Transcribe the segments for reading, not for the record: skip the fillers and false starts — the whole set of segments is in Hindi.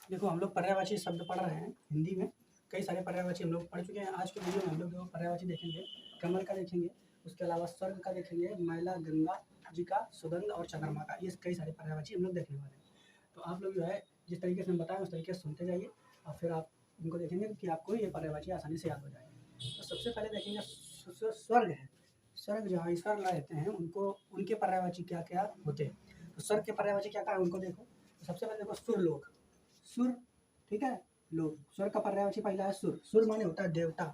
देखो हम लोग पर्यायवाची शब्द पढ़ रहे हैं हिंदी में। कई सारे पर्यायवाची हम लोग पढ़ चुके हैं। आज के वीडियो में हम लोग जो पर्यायवाची देखेंगे, कमल का देखेंगे, उसके अलावा स्वर्ग का देखेंगे, मैला गंगा जी का, सुगंध और चंद्रमा का। ये कई सारे पर्यायवाची हम लोग देखने वाले हैं। तो आप लोग जो है जिस तरीके से हम बताएं उस तरीके से सुनते जाइए और फिर आप इनको देखेंगे कि आपको ये पर्यायवाची आसानी से याद हो जाएगी। तो सबसे पहले देखेंगे स्वर्ग है। स्वर्ग जहाँ ईश्वर रहते हैं उनको उनके पर्यायवाची क्या क्या होते हैं। तो स्वर्ग के पर्यायवाची क्या क्या है उनको देखो। तो सबसे पहले देखो सुरलोक। सुर, ठीक है, लोक। स्वर का पर्यायवाची पहला है सुर। सुर माने होता है देवता।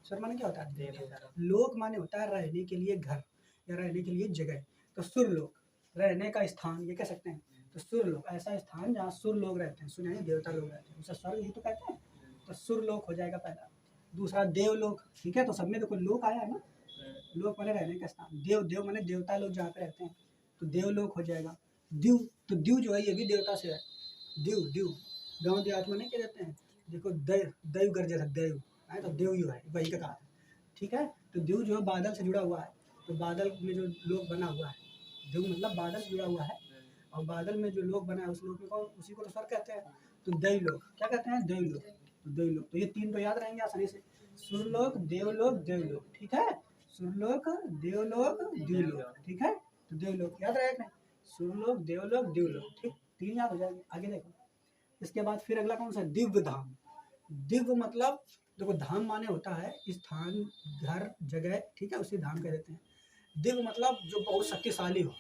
स्वर माने क्या होता है? देवता। लोक माने होता है रहने के लिए घर या रहने के लिए जगह। तो सुर लोक रहने का स्थान, ये कह सकते हैं। तो सुर लोक ऐसा स्थान जहाँ सुर लोग रहते हैं, सुर यानी देवता लोग रहते हैं, उसे स्वर्ग ही तो कहते हैं। तो सुर लोक हो जाएगा पहला। दूसरा देवलोक, ठीक है। तो सब में देखो लोक आया है ना। लोक माने रहने का स्थान, देव देव माने देवता लोग जहाँ पे रहते हैं, तो देवलोक हो जाएगा। द्यू, तो द्यू जो है ये भी देवता से है। द्यू द्यू गाँव देहात में नहीं कह देते हैं, देखो दैव दैव गर्जे था, दैव है तो देव यू है, वही का कहा, ठीक है। तो द्यू जो है बादल से जुड़ा हुआ है। तो बादल में जो लोक बना हुआ है, द्यू मतलब बादल से जुड़ा हुआ है। और बादल में जो लोक बना है उस लोक में कौन, उसी को तो स्वर्ग कहते हैं। तो दैवलोक क्या कहते हैं? दैवलोक। तो दैवलोक, तो ये तीन तो याद रहेंगे आसानी से। सुरलोक, देवलोक, देवलोक, ठीक है। सुरलोक, देवलोक, द्यूलोक, ठीक है। तो देवलोक याद रहेगा नहीं? सुरलोक, देवलोक, द्यूलोक, ठीक, तीन याद हो जाएंगे। आगे देखो, इसके बाद फिर अगला कौन सा है? दिव्य धाम। दिव्य मतलब देखो धाम माने होता है स्थान, घर, जगह, ठीक है, उसे धाम कह देते हैं। दिव्य मतलब जो बहुत शक्तिशाली हो।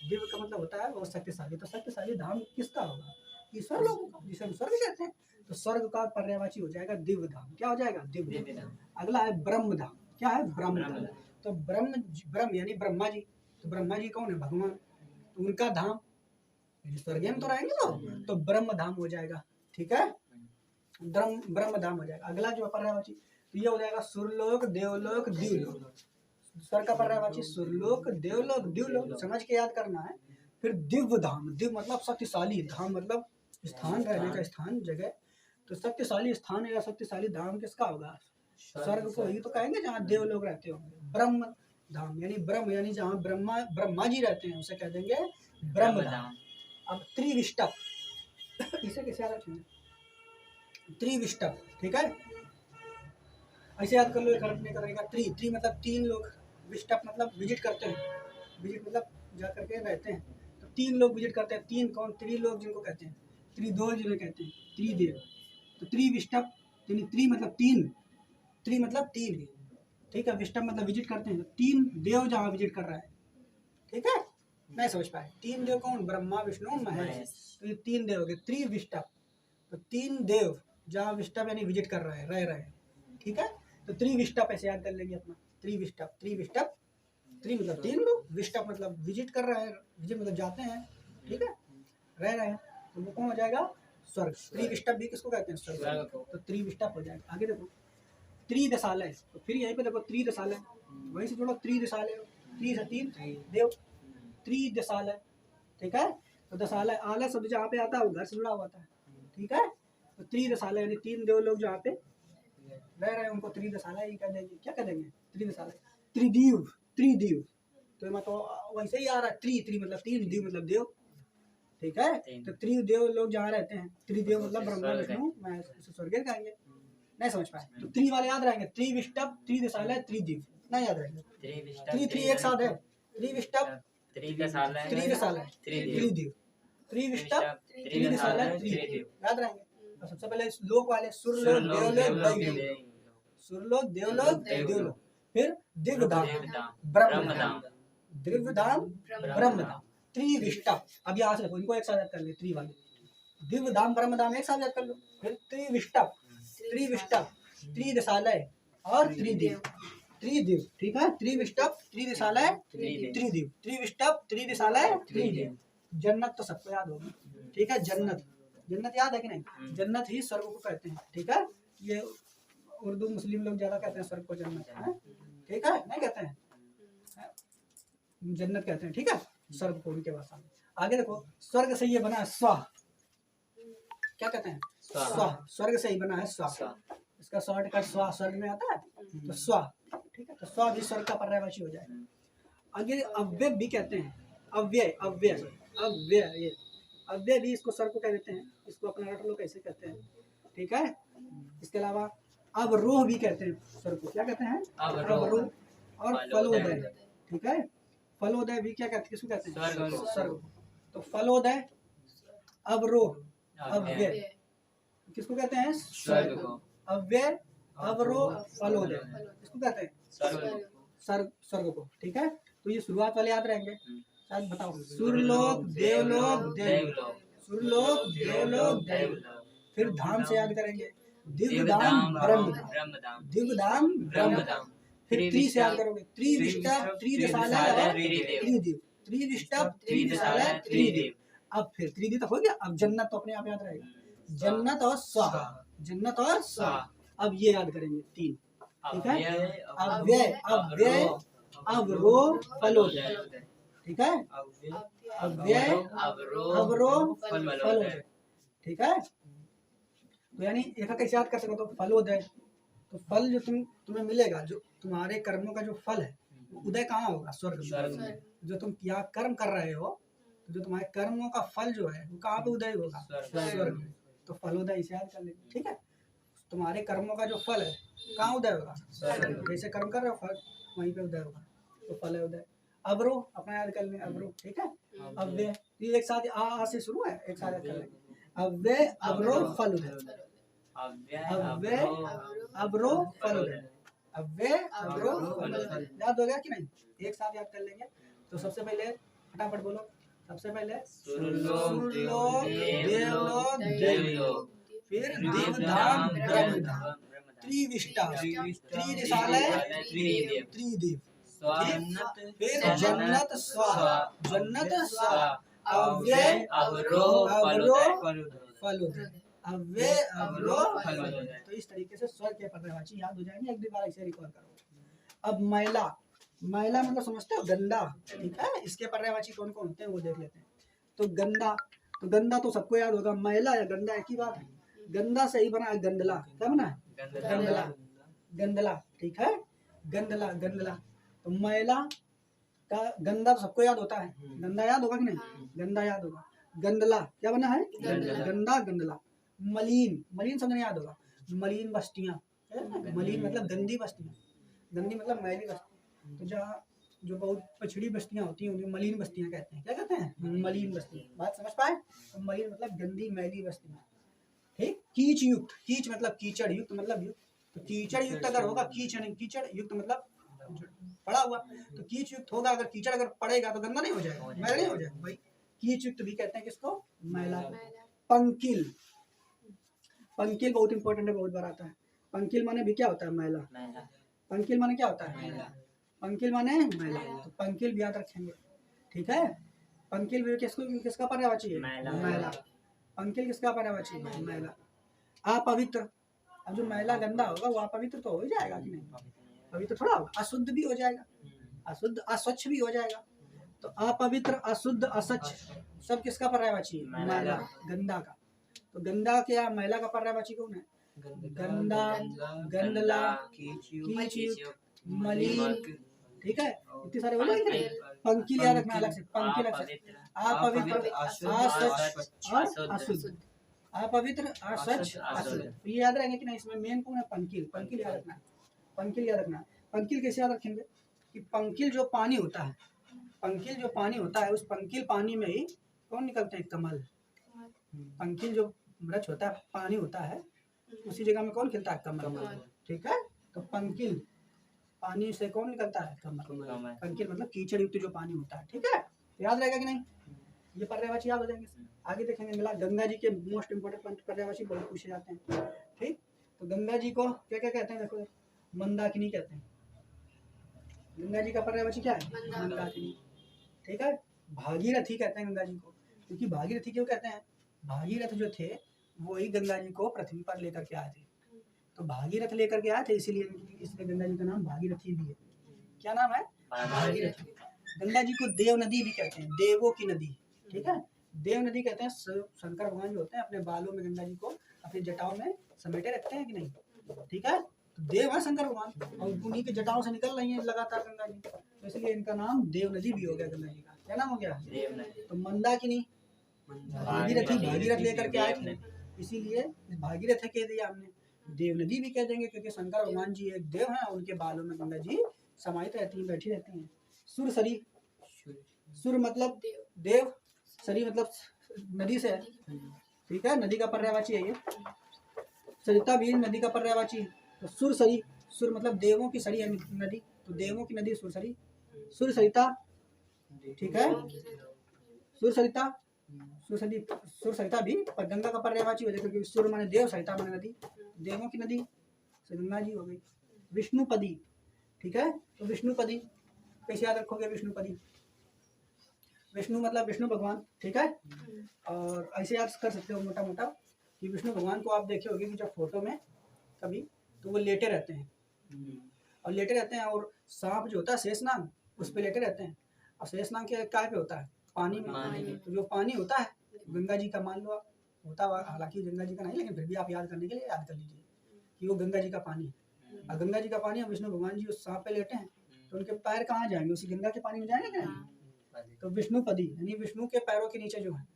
दिव्य का मतलब होता है बहुत शक्तिशाली। तो शक्तिशाली धाम किसका होगा? ईश्वर लोगों का, जिसे हम स्वर्ग कहते हैं। तो स्वर्ग का पर्यायवाची हो जाएगा दिव्य धाम। क्या हो जाएगा? दिव्य धाम। अगला है ब्रह्म धाम। क्या है? ब्रह्म धाम। तो ब्रह्म यानी ब्रह्मा जी। तो ब्रह्मा जी कौन है? भगवान। तो उनका धाम स्वर्ग में तो रहेंगे वो, तो ब्रह्म धाम हो जाएगा, ठीक है। ब्रह्म धाम हो जाएगा। अगला जो पर्यायवाची तो ये हो जाएगा सुरलोक, देवलोक, द्यूलोक। स्वर्ग का पर्यायवाची सुरलोक, देवलोक, द्यूलोक, समझ के याद करना है। फिर दिव्य धाम। दिव्य मतलब शक्तिशाली, धाम मतलब स्थान, रहने का स्थान, जगह। तो शक्तिशाली स्थान या शक्तिशाली धाम किसका होगा? स्वर्ग को ही तो कहेंगे जहाँ देव लोग रहते होंगे। ब्रह्म धाम यानी ब्रह्म यानी जहाँ ब्रह्मा जी रहते हैं उसे कह देंगे ब्रह्म धाम। अब त्रिविष्टप इसे कैसे याद रखेंगे? त्रिविष्टप, ठीक है, ऐसे याद कर लो। एक नहीं करेगा। त्रि मतलब तीन लोग, विष्टप मतलब विजिट करते हैं। विजिट मतलब जा करके रहते हैं। तो तीन लोग विजिट करते हैं। तीन कौन? त्रिलोक जिनको कहते हैं, त्रिदोष जिन्हें कहते हैं, त्रिदेव। तो त्रिविष्टप यानी त्रि मतलब तीन, त्रि मतलब तीन, ठीक है। विष्टप मतलब विजिट करते हैं। तो तीन देव जहाँ विजिट कर रहा है, ठीक है। नहीं समझ पाए? तीन देव कौन? ब्रह्मा, विष्णु, महेश। तो ये तीन देव हो गए त्रिविष्टप। तो तीन देव जहाँ विष्टप यानी विजिट कर रहे हैं, रह रहे हैं, ठीक है। तो त्रिविष्टप ऐसे याद कर लेंगे अपना। त्रिविष्टप, त्रिविष्टप, त्रि मतलब तीन लोग, विष्टप मतलब विजिट कर रहे हैं, विजिट मतलब जाते हैं, ठीक है, रह रहे हैं। तो वो कौन हो जाएगा? स्वर्ग। त्रिविष्टप भी किसको कहते हैं? स्वर्ग। तो त्रिविष्टप हो जाएगा। आगे देखो त्रिदशालय। तो फिर यहीं पे देखो त्रिदशालय, वहीं से जोड़ो त्रिदशालय। त्रि से तीन देव, त्रिदशालय, ठीक है। तो दशालय आलय शब्द जहाँ पे आता है वो घर से जुड़ा हुआ था, ठीक है। तो त्रिदशालय यानी तीन देव लोग जहाँ पे रह रहे हैं उनको त्रिदशालय ही कह देंगे। क्या कह देंगे? त्रिदशालय। त्रिदीव, त्रिदीव तो मतलब वैसे ही आ रहा है। त्रि मतलब तीन, दीव मतलब देव, ठीक है। तो त्रिदेव लोग जहाँ रहते हैं, त्रिदेव मतलब ब्रह्मा, विष्णु, महेश, स्वर्ग कहेंगे। नहीं समझ पाए? तो त्रि वाले याद रहेंगे। त्रिविष्टप, त्रिदशालय, त्रिदीव नहीं याद रहेंगे। त्रि एक साथ है। त्रिविष्टप, त्रिदशालय, त्रिदीव, त्रिविष्टप, त्रिदशालय, त्रिदीव याद रहेंगे। तो सबसे पहले लोक वाले सुरलोक, देवलोक, दैवलोक, सुरलोक, देवलोक, देवलोक। फिर दिव्यधाम, ब्रह्मधाम, दिव्यधाम, ब्रह्मधाम, त्रिविष्टप। अब यहाँ से देखो इनको एक साथ याद कर ले। त्रि वाले दिव्यधाम, ब्रह्मधाम एक साथ याद कर लो। फिर त्रिविष्टप, त्रिविष्टप, त्रिदशालय और त्रिदीव, त्रिदीव, ठीक है। त्रिविष्टप, त्रिदशालय, त्रिदीव, त्रिविष्टप, त्रिदशालय, त्रिदीव। जन्नत तो सबको याद होगी, ठीक है। जन्नत, जन्नत याद है कि नहीं? जन्नत ही स्वर्ग को कहते हैं, ठीक है। ये उर्दू मुस्लिम लोग ज्यादा कहते हैं स्वर्ग को जन्नत है, ठीक है, नहीं कहते हैं, जन्नत कहते हैं, ठीक है, स्वर्ग को उनके भाषा में। आगे देखो स्वर्ग से ये बना है स्वाह। क्या कहते हैं? स्वाह। स्वर्ग से ही बना है स्वाह। इसका शॉर्ट कट स्वाह स्वर्ग में आता है, तो स्वाह, ठीक है। तो स्वाह भी स्वर्ग का पर्यायवाची हो जाएगा। आगे अव्यय भी कहते हैं। अव्यय, अव्यय, अव्यय, ये अव्यय भी इसको स्वर को कह देते हैं, इसको अपना रट लो कैसे कहते हैं, ठीक है। इसके अलावा अवरोह भी कहते हैं स्वर को, क्या कहते हैं, अवरोह। और फलोदय, ठीक है, फलोदय भी क्या कहते हैं, किसको कहते हैं, स्वर्ग। तो फलोदय, अवरोह, अव्यय, किसको कहते हैं, स्वर्ग को। अव्यय, अवरोह, फलोदय, किसको कहते हैं, स्वर्ग को, ठीक है। तो ये शुरुआत वाले याद रहेंगे। शायद बताओ, सुरलोक, देवलोक, देवलोक, सुरलोक, देवलोक, देवलोक। फिर धाम से याद करेंगे, दिव्यधाम, ब्रह्मधाम, दिव्यधाम, ब्रह्मधाम। फिर त्रि से याद करोगे, त्रिविष्टप, त्रिदशालय और त्रिदेव, त्रिविष्टप, त्रिदशालय, त्रिदेव। अब फिर त्रिदेव तो हो गया, अब जन्नत तो अपने आप याद रहेगा, जन्नत और स्वाहा, जन्नत और स्वाहा। अब ये याद करेंगे तीन, ठीक है। अव्यय, अव्यय, अवरोह, फलोदय, ठीक है। अव्यय, अवरोह, फलोदय, ठीक है। तो यानी एक कैसे याद कर सकते हो, तो फलोदय, तो फल जो तुम्हें मिलेगा, जो तुम्हारे कर्मों का जो फल है, उदय कहाँ होगा, स्वर्ग में। जो तुम क्या कर्म कर रहे हो, तो जो तुम्हारे कर्मों का फल जो है वो कहाँ पे उदय होगा, स्वर्ग में। तो फलोदय इसे याद कर लेंगे, ठीक है। तुम्हारे कर्मों का जो फल है कहाँ उदय होगा, जैसे कर्म कर रहे हो फल वहीं पे उदय होगा, तो फल है उदय। अवरोह अपना याद कर लेंगे, अवरोह, ठीक है। अव्यय, ये एक साथ आ से शुरू है, एक साथ याद कर लेंगे, अव्यय, अवरोह, फल उदय, अव्यय, अवरोह, फल उदय, अव्यय, अवरोह, फल उदय। याद हो गया कि नहीं, एक साथ याद कर लेंगे। तो सबसे पहले फटाफट बोलो, सबसे पहले सुरलोक, देवलोक, देवलोक, फिर दिव्यधाम, ब्रह्मधाम, त्रिविष्टा, त्रिदशालय, त्रिदेव, फिर जन्नत, स्वाहा, जन्नत, स्वाहा। अव्यय, अवरोह, फलोदय, अव्यय, अवरोह, फलोदय। तो इस तरीके से स्वर्ग के पर्यायवाची याद हो जाएंगे, एक बार ऐसे रिकॉल करो। अब मैला, मैला मतलब समझते हो, गंदा, ठीक है। इसके पर्यायवाची कौन कौन होते हैं वो देख लेते हैं। तो गंदा, तो गंदा तो सबको याद होगा, मैला या गंदा एक ही बात है। गंदा सही बना है गंदला, क्या बना है, गंदला, गंदला, ठीक है, गंदला, गंदला। तो मैला का गंदा तो सबको याद होता है, गंदा याद होगा कि नहीं, गंदा याद होगा। गंदला क्या बना है, गंदा, गंदला। मलिन, मलिन समझने याद होगा, मलिन बस्तियां, मलिन मतलब गंदी बस्तियां, गंदी मतलब मैली बस्ती। तो जहाँ जो बहुत पछड़ी बस्तियां होती हैं उन्हें मलिन बस्तियां कहते हैं, क्या कहते हैं, मलिन बस्तियां। बात समझ पाए, तो मलिन मतलब गंदी मैली बस्तियां, ठीक। कीच युक्त, कीच मतलब कीचड़, युक्त मतलब युक्त, तो कीचड़ युक्त अगर होगा, कीच नहीं, कीचड़ युक्त मतलब पड़ा हुआ, तो कीच युक्त होगा, अगर कीचड़ अगर पड़ेगा तो गंदा नहीं हो जाएगा, मैला नहीं हो जाएगा भाई, कीच युक्त भी कहते हैं किसको, मैला। पंकिल, पंकिल बहुत इंपॉर्टेंट है, बहुत बार आता है। पंकिल माने भी क्या होता है, मैला, पंकिल माने क्या होता है, मैला, पंकिल माने मैला, तो पंकिल भी याद रखेंगे, ठीक है। पंकिल भी किसका पर्यायवाची है, मैला। पंकिल किसका पर्यायवाची है, मैला। अपवित्र, अब जो मैला गंदा होगा वो अपवित्र तो हो ही जाएगा कि नहीं, पवित्र थोड़ा होगा, अशुद्ध भी हो जाएगा, अशुद्ध अस्वच्छ भी हो जाएगा। तो अपवित्र, अशुद्ध, असच्छ सब किसका पर्यायवाची है, मैला, गंदा का। तो गंदा क्या, मैला का पर्यायवाची कौन है, गंदा, गंदला, कीच, मलिन, ठीक है। इतने सारे बोले कि नहीं। पंकिल याद रखना अलग से, पंकिल अपवित्र, अस्वच्छ और अशुद्ध, अपवित्र, अस्वच्छ, अशुद्ध, तो ये याद रहेंगे कि नहीं। इसमें मेन कौन है, पंकिल, पंकिल याद रखना, पंकिल याद रखना। पंकिल कैसे याद रखेंगे कि पंकिल जो पानी होता है, पंकिल जो पानी होता है, उस पंकिल पानी में ही कौन निकलते हैं, कमल। पंकिल जो वृक्ष होता है, पानी होता है, उसी जगह में कौन खिलता है, कमल, ठीक है। तो पंकिल पानी से कौन निकलता है, कमल। पंकिल मतलब कीचड़ युक्त जो पानी होता है, ठीक है। तो याद रहेगा कि नहीं, ये पर्यायवाची याद हो जाएंगे। आगे देखेंगे मिला, गंगा जी के मोस्ट इंपोर्टेंट पर्यायवाची बहुत पूछे जाते हैं, ठीक। तो गंगा जी को क्या क्या कहते हैं, देखो, मंदाकिनी कहते हैं। गंगा जी का पर्यायवाची क्या है, मंदाकिनी, ठीक है। भागीरथी कहते हैं गंगा जी को, क्योंकि भागीरथी क्यों कहते हैं, भागीरथ जो थे वही गंगा जी को पृथ्वी पर लेकर के आए थे, तो भागीरथ लेकर के आए थे, इसीलिए इसलिए गंगा जी का नाम भागीरथी भी है। क्या नाम है, भागीरथी। गंगा जी को देव नदी भी कहते हैं, देवों की नदी, ठीक है। देव नदी कहते हैं, शंकर भगवान जो होते हैं अपने बालों में गंगा जी को अपनी जटाओं में समेटे रखते हैं कि नहीं, ठीक है। तो देव है शंकर भगवान और उन्हीं के जटाओं से निकल रही है लगातार गंगा जी, तो इसलिए इनका नाम देव नदी भी हो गया, गंगा जी का क्या नाम हो गया, देव नदी। तो मंदाकिनी, भागीरथ लेकर के आए थे, इसीलिए भागीरथ कह दिया हमने। देव नदी भी कह देंगे क्योंकि शंकर भगवान जी एक देव हैं, उनके बालों में गंगा जी समाहित रहती हैं, बैठी रहती हैं। सुरसरी, सुर मतलब देव, सरी मतलब नदी से है, ठीक है, नदी का पर्यायवाची है ये। सरिता भी नदी का पर्यायवाची, तो सुरसरी, सुर मतलब देवों की सरी है नदी, तो देवों की नदी सुरसरी। सुरसरिता, ठीक है, सुरसरिता, सुरसरिता भी गंगा का पर्यायवाची हो जाएगा, क्योंकि सुर माने देव, सरिता माने नदी, देवों की नदी गंगा जी हो गई। विष्णुपदी, ठीक है, तो विष्णुपदी कैसे याद रखोगे? विष्णुपदी, विष्णु मतलब विष्णु भगवान, ठीक है। और ऐसे याद कर सकते हो मोटा मोटा कि विष्णु भगवान को आप देखे होंगे कि जब फोटो में कभी, तो वो लेटे रहते हैं, और लेटे रहते हैं, और सांप जो होता है शेषनाग उस पे लेटे रहते हैं, और शेषनाग के काय पे होता है? पानी में। तो जो पानी होता है गंगा जी का, मान लो होता है, हालांकि गंगा जी का नहीं, लेकिन फिर भी आप याद करने के लिए याद कर लीजिए कि वो गंगा जी का पानी है। और गंगा जी का पानी, और विष्णु भगवान जी उस सांप पे लेटे हैं, तो उनके पैर कहाँ जाएंगे? उसी गंगा के पानी में जाएंगे क्या? तो विष्णुपदी यानी विष्णु के पैरों के नीचे जो है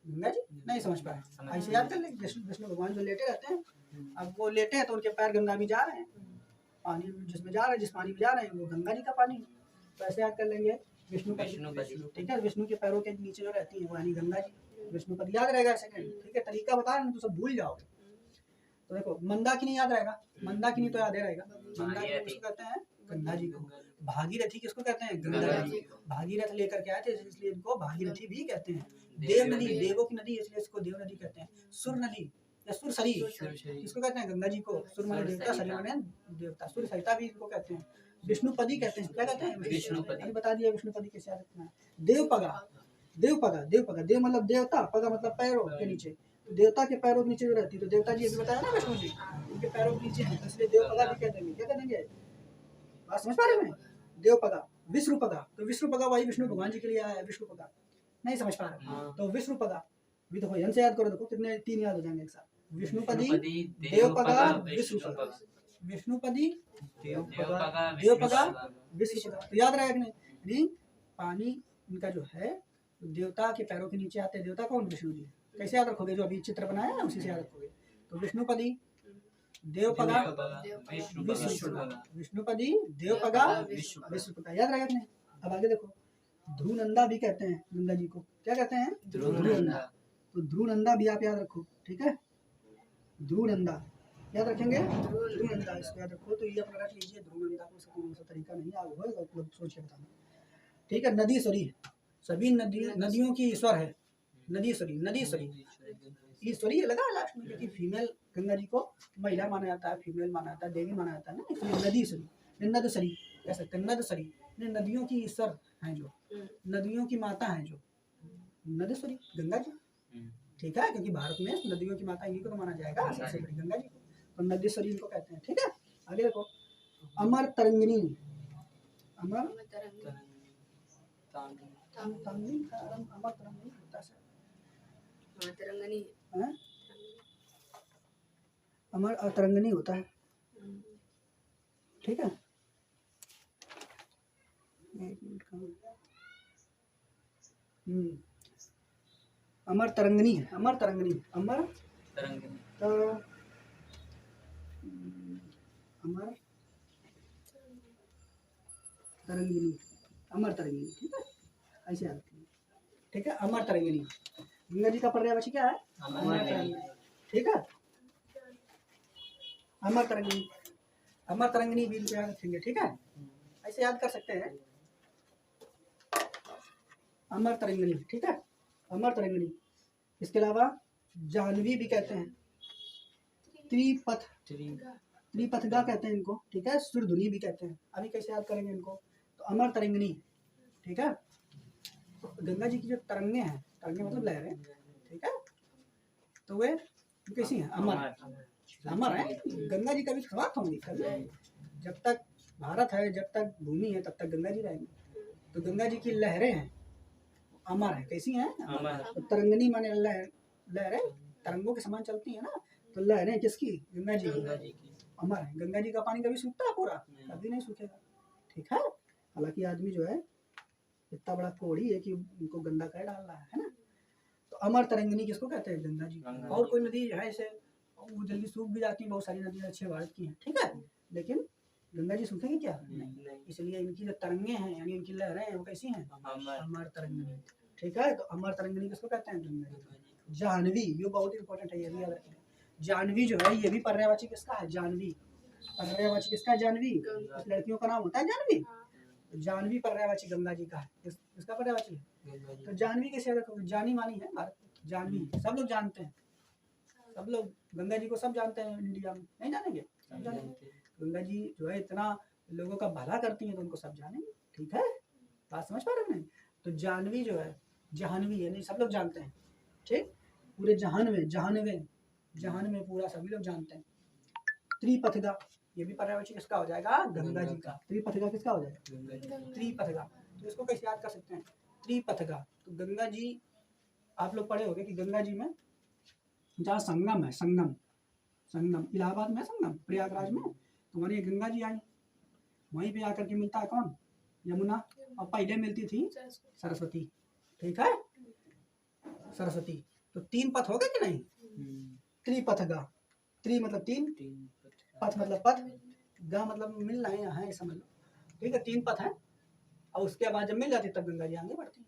गंगा जी। नहीं समझ पाए? ऐसे याद कर लेंगे, विष्णु भगवान जो लेटे रहते हैं, अब वो लेटे हैं तो उनके पैर गंगा में जा रहे हैं, पानी जिसमें जा रहे हैं, जिस पानी में जा रहे हैं वो गंगा जी का पानी है, तो ऐसे याद कर लेंगे विष्णुपदी, ठीक है। विष्णु के पैरों के नीचे जो रहती है वो यानी गंगा जी, विष्णुपदी याद रहेगा सेकंड, ठीक है। तरीका बता रहे हैं तो सब भूल जाओगे। तो देखो मंदाकिनी याद रहेगा, मंदाकिनी तो याद ही रहेगा, मंदाकिनी किसको कहते हैं? गंगा जी को। भागीरथी किसको कहते हैं? गंगा जी। भागीरथ लेकर के आए थे इसलिए इनको भागीरथी भी कहते हैं। देव नदी, देवों की नदी, इसलिए इसको देव नदी कहते हैं। सुर नदी या सुरसरी किसको कहते हैं? गंगा जी को। सुर माने देवता, सरी माने देवता, सुर सरिता भी इसको कहते हैं। विष्णुपदी कहते हैं, क्या कहते हैं? विष्णुपदी। बता दिया विष्णुपदी कैसे याद रखना है। देवपगा, देवपगा, देवपगा, देव मतलब देवता, पगा मतलब पैरों के नीचे, देवता के पैरों के नीचे जो रहती है, तो देवता जी अभी बताया ना विष्णु जी, उनके पैरों के नीचे है, तो इसलिए देवपगा भी कह देंगे। क्या कह देंगे? बात समझ पा रहे हैं? देवपगा। विष्णुपगा, तो विष्णुपगा वही विष्णु भगवान जी के लिए आया है, विष्णुपगा। नहीं समझ पा रहे? तो विष्णुपगा भी देखो ध्यान से याद करो, देखो कितने तीन याद हो जाएंगे एक साथ। विष्णुपदी, देवपगा, विष्णुपगा, विष्णुपदी, देवपगा, विष्णुपगा, तो याद रहेगा नहीं? पानी इनका जो है देवता के पैरों के नीचे आते हैं। देवता कौन? विष्णु जी। कैसे याद रखोगे? जो अभी चित्र बनाया है उसी से याद रखोगे। तो विष्णुपदी, देवपगा, विष्णुपदी, देवपगा, विष्णुपगा, याद रहेगा नहीं? अब आगे देखो, ध्रुवनंदा भी कहते हैं गंगा जी को। क्या कहते हैं? ध्रुवनंदा। तो ध्रुवनंदा भी आप याद रखो, ठीक है। ध्रुवनंदा याद रखेंगे, ध्रुवनंदा इसको याद रखो। तो ये अपना रख लीजिए, ध्रुवनंदा को कौन सा तरीका नहीं आगे होगा, मतलब सोच के बताना, ठीक है। नदीश्वरी, सभी नदियों की ईश्वर है। नदीश्वरी, नदीश्वरी, ईश्वरी लगा लास्ट में, क्योंकि फीमेल गंगा जी को महिला माना जाता है, फीमेल माना जाता है, देवी माना जाता है ना, इसलिए नदीश्वरी, नदसरी कह सकते हैं, नदसरी नदियों की ईश्वर हैं, जो नदियों की माता हैं, जो नदीश्वरी गंगा जी, ठीक है। क्योंकि भारत में नदियों की माता इन्हीं को तो माना जाएगा, सबसे बड़ी गंगा जी को, तो नदीश्वरी इनको कहते हैं, ठीक है। आगे देखो, अमर तरंगिनी, अमर अमर तरंगिनी होता है, अमर और तरंगिनी होता है, ठीक है। अमर तरंगिनी है, अमर तरंगिनी, अमर तरंगिनी, तो अमर तरंगिनी, अमर तरंगिनी, ठीक है। ऐसे याद रखिए, ठीक है। अमर तरंगिनी, गंगा जी का पर्यायवाची क्या है? अमर तरंगिनी, ठीक है। अमर तरंगिनी, अमर तरंगिनी भी याद रखेंगे, ठीक है। ऐसे याद कर सकते हैं, अमर तरंगिनी, ठीक है। अमर तरंगिनी, इसके अलावा जाह्नवी भी कहते हैं, त्रिपथगा कहते हैं इनको, ठीक है। सुरधुनी भी कहते हैं। अभी कैसे याद करेंगे इनको? तो अमर तरंगिनी, ठीक है। तो गंगा जी की जो तरंगे हैं, तरंगे मतलब लहरें, ठीक है, तो वे कैसी हैं? अमर, अमर है। गंगा जी कभी समाप्त होंगी? कभी। जब तक भारत है, जब तक भूमि है, तब तक गंगा जी रहेंगे। तो गंगा जी की लहरें हैं, अमर है। कैसी हैं? अमर। तो तरंगिनी माने लहरें तरंगों के समान चलती है ना, तो लहरें किसकी? गंगा जी की, अमर है। गंगा जी का पानी कभी सूखता है? पूरा कभी नहीं सूखेगा, ठीक है। हालांकि आदमी जो है इतना बड़ा कोढ़ी है कि उनको गंदा कर डाल रहा है ना। तो अमर तरंगिनी किसको कहते हैं? गंगा जी। गंगा और जी। कोई नदी है ऐसे वो जल्दी सूख भी जाती है, बहुत सारी नदियाँ अच्छे भारत की हैं, ठीक है, लेकिन गंगा जी सूखेंगी क्या? नहीं। इसलिए इनकी जो तरंगे हैं यानी इनकी लहरें हैं वो कैसी हैं? अमर तरंगिनी, ठीक है। तो अमर तरंगिनी किसको कहते हैं? गंगा जी। जाह्नवी, ये बहुत इंपॉर्टेंट है, ये भी याद रखिए। जाह्नवी जो है ये भी पर्यायवाची किसका है? जाह्नवी। पर्यायवाची किसका है? जाह्नवी। इस लड़कियों का नाम होता है जाह्नवी। तो जाह्नवी पर्यायवाची गंगा जी का है। किसका पर्यायवाची है? तो जाह्नवी कैसे याद रखोगे? जानी मानी है भारत, जाह्नवी सब लोग जानते हैं, सब लोग गंगा जी को सब जानते हैं इंडिया में, नहीं जानेंगे? सब जानेंगे। गंगा जी जो है इतना लोगों का भला करती हैं तो उनको सब जानेंगे, ठीक है, बात समझ पा रहे हैं? तो जाह्नवी जो है, जाह्नवी यानी सब लोग जानते हैं, ठीक, पूरे जहान में पूरा सभी लोग जानते हैं। त्रिपथगा, ये भी पर्यायवाची किसका हो जाएगा? गंगा जी का। त्रिपथगा किसका हो जाएगा? त्रिपथगा। तो इसको कैसे याद कर सकते हैं? त्रिपथगा, तो गंगा जी आप लोग पढ़े होंगे कि गंगा जी में जहाँ संगम है, संगम इलाहाबाद में संगम, प्रयागराज में, तो वहीं गंगा जी आई, वहीं पे आकर के मिलता है कौन? यमुना, और पहले मिलती थी सरस्वती, ठीक है, सरस्वती। तो 3 पथ हो गए कि नहीं? त्रिपथगा, त्रि मतलब 3, पथ मतलब पथ, गा मतलब मिलना है, यहाँ है समझ लो, ठीक है, 3 पथ है, और उसके बाद जब मिल जाती तब गंगा जी आगे बढ़ती है,